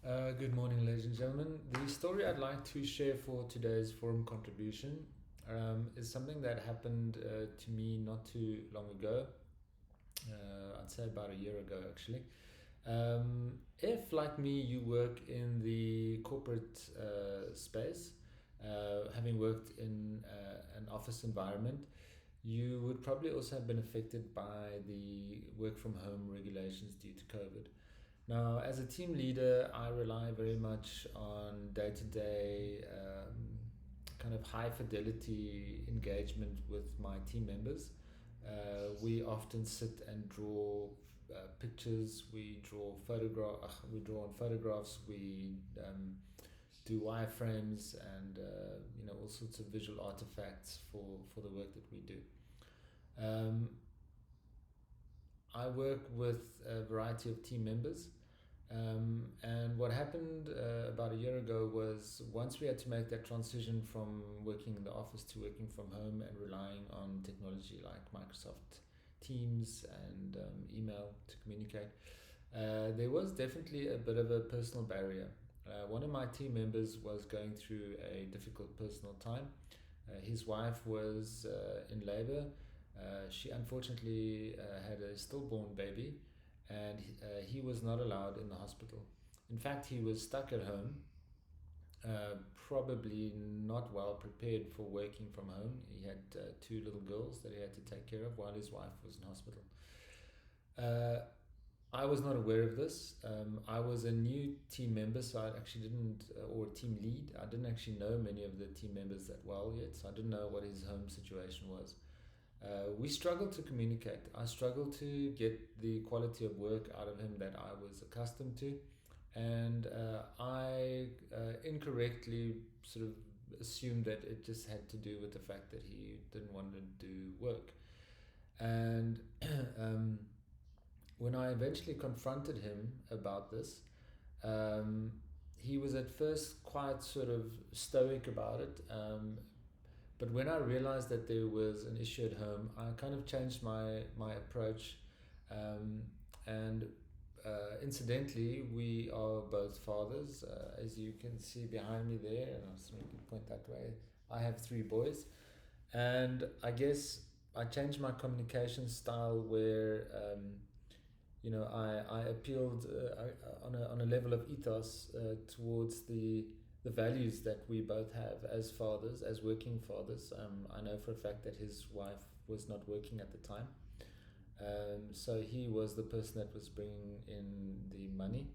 Good morning, ladies and gentlemen. The story I'd like to share for today's forum contribution is something that happened to me not too long ago. I'd say about a year ago, actually. If, like me, you work in the corporate space, having worked in an office environment, you would probably also have been affected by the work from home regulations due to COVID. Now, as a team leader, I rely very much on day to day kind of high fidelity engagement with my team members. We often sit and draw pictures, we draw on photographs, we do wireframes and all sorts of visual artifacts for the work that we do. Um, I work with a variety of team members. And what happened about a year ago was once we had to make that transition from working in the office to working from home and relying on technology like Microsoft Teams and email to communicate, there was definitely a bit of a personal barrier. One of my team members was going through a difficult personal time. His wife was in labor. She unfortunately had a stillborn baby, and he was not allowed in the hospital. In fact, he was stuck at home, probably not well prepared for working from home. He had two little girls that he had to take care of while his wife was in hospital. Uh, I was not aware of this. I was a new team member, so I actually didn't, or team lead, I didn't actually know many of the team members that well yet, so I didn't know what his home situation was. We struggled to communicate. I struggled to get the quality of work out of him that I was accustomed to, and I incorrectly sort of assumed that it just had to do with the fact that he didn't want to do work. And um, when I eventually confronted him about this, um, he was at first quite sort of stoic about it. But when I realized that there was an issue at home, I kind of changed my approach. Um, and Incidentally, we are both fathers, as you can see behind me there, and I'll make it point that way. I have three boys, and I guess I changed my communication style where I appealed on a level of ethos towards the values that we both have as fathers, as working fathers. I know for a fact that his wife was not working at the time. So he was the person that was bringing in the money.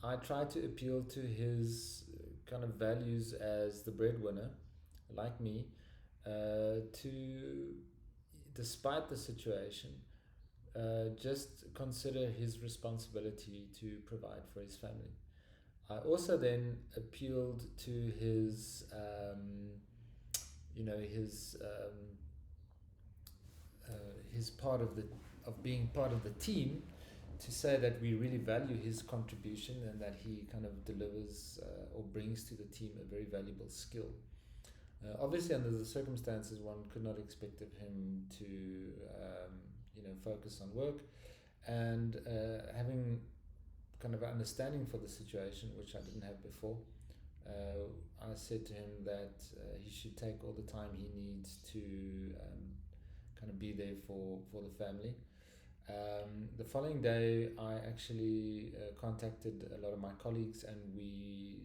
I tried to appeal to his kind of values as the breadwinner, like me, to, despite the situation, just consider his responsibility to provide for his family. I also then appealed to his part of being part of the team, to say that we really value his contribution and that he kind of delivers or brings to the team a very valuable skill. Obviously, under the circumstances, one could not expect of him to focus on work, and having kind of understanding for the situation, which I didn't have before. I said to him that he should take all the time he needs to kind of be there for the family. The following day, I actually contacted a lot of my colleagues, and we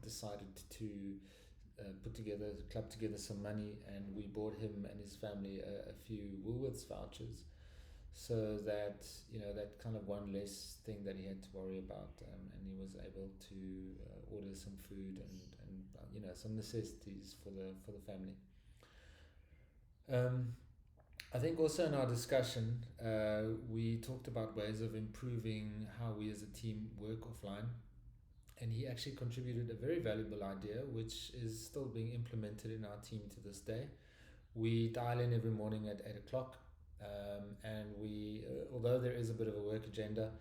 decided to club together some money, and we bought him and his family a few Woolworths vouchers, so that that kind of one less thing that he had to worry about, and he was able to order some food and some necessities for the family. I think also in our discussion, we talked about ways of improving how we as a team work offline, and he actually contributed a very valuable idea, which is still being implemented in our team to this day. We dial in every morning at 8 o'clock, and we, although there is a bit of a work agenda,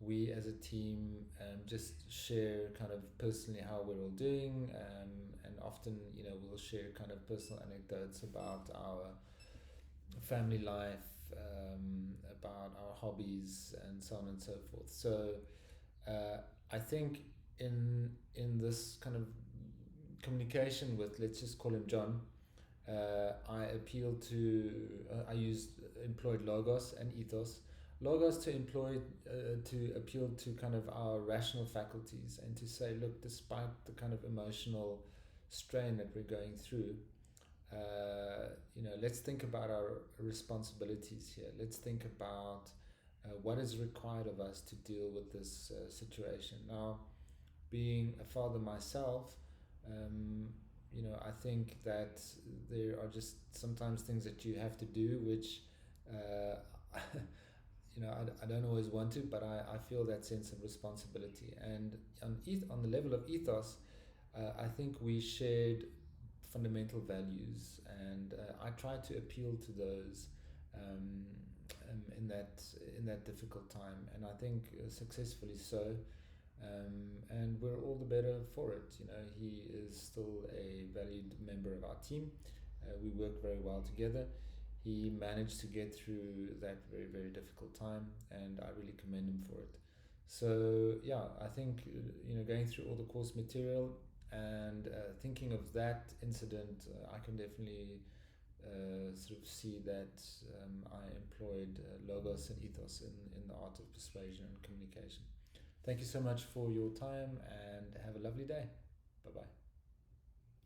we as a team just share kind of personally how we're all doing, and often we'll share kind of personal anecdotes about our family life, about our hobbies, and so on and so forth. So I think in this kind of communication with, let's just call him John, I appealed to, I used employed logos and ethos. Logos to employ, to appeal to kind of our rational faculties and to say, look, despite the kind of emotional strain that we're going through, let's think about our responsibilities here. Let's think about what is required of us to deal with this situation. Now, being a father myself, um, I think that there are just sometimes things that you have to do, which, I don't always want to, but I feel that sense of responsibility. And on the level of ethos, I think we shared fundamental values, and I tried to appeal to those um, in that difficult time, and I think successfully so. And we're all the better for it. He is still a valued member of our team. We work very well together. He managed to get through that very, very difficult time, and I really commend him for it. So yeah, I think going through all the course material and thinking of that incident, I can definitely sort of see that I employed logos and ethos in the art of persuasion and communication. Thank you so much for your time, and have a lovely day. Bye bye.